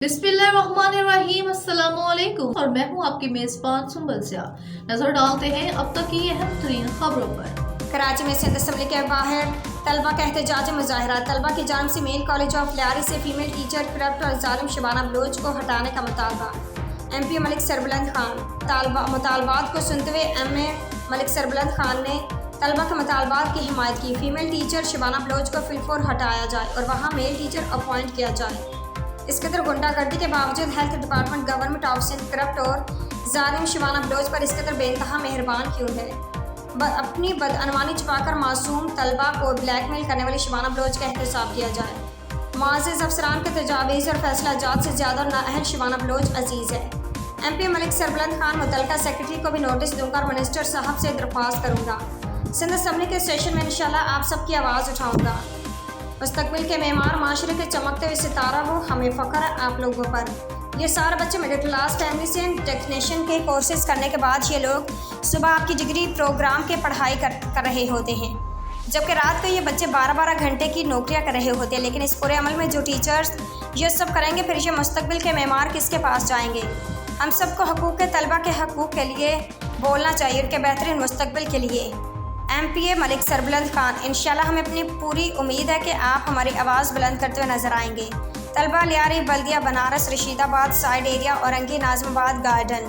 बिस्मिल्लाहिर्रहमानिर्रहीम, अस्सलाम वालेकुम और मैं हूं आपकी मेज़बान सुंबल सियाह। नजर डालते हैं अब तक की अहम तरीन खबरों पर। कराची में सिंध असम्बली के बाहर तलबा का एहतजाजी मुजाहरा। तलबा की जानिब से मेन कॉलेज ऑफ लियारी से फीमेल टीचर करप्ट और जालिम शबाना बलोच को हटाने का मुतालबा। MP मलिक सरबलंद खान मुतालबात को सुनते हुए MA मलिक सरबलंद खान ने तलबा के मुतालबात की हिमायत की। फीमेल टीचर शबाना बलोच को फिलफोर हटाया जाए और वहाँ मेल टीचर अपॉइंट किया जाए। इस कदर गुंडागर्दी के बावजूद health department government of Sindh corrupt और जालिम शबाना बलोच पर इस कदर बेइंतहा मेहरबान क्यों है। अपनी बदअनवानी छुपाकर मासूम तलबा को ब्लैकमेल करने वाली शबाना बलोच का एहतसाब किया जाए। मुआज़्ज़िज़ अफसरान के तजावीज़ और फैसला जात से ज़्यादा नाअहल शबाना बलोच अजीज़ है। MP मलिक सरबलंद खान मुतल्लिका सेक्रेटरी को भी नोटिस दूंगा और मिनिस्टर साहब से दरख्वास्त करूँगा। सिंध असम्बली के सेशन में इंशाल्लाह आप सबकी आवाज़ उठाऊँगा। मुस्तकबिल के मेमार माशरे के चमकते हुए सितारा हो, हमें फ़ख्र है आप लोगों पर। ये सारे बच्चे मिडिल क्लास फैमिली से टेक्नीशियन के कोर्सेज करने के बाद ये लोग सुबह आपकी डिग्री प्रोग्राम के पढ़ाई कर रहे होते हैं, जबकि रात को ये बच्चे 12-12 घंटे की नौकरियां कर रहे होते हैं। लेकिन इस पूरे अमल में जो टीचर्स ये सब करेंगे, फिर ये मुस्तकबिल के मेमार किसके पास जाएंगे। हम सबको हकूक़ के तलबा के हकूक़ के लिए बोलना चाहिए, उनके बेहतरीन मुस्तकबिल के लिए। MPA मलिक सरबलंद खान, इंशाल्लाह हमें अपनी पूरी उम्मीद है कि आप हमारी आवाज़ बुलंद करते हुए नजर आएंगे। तलबा Lyari Baldia Banaras Rashidabad site area Orangi Nazimabad garden.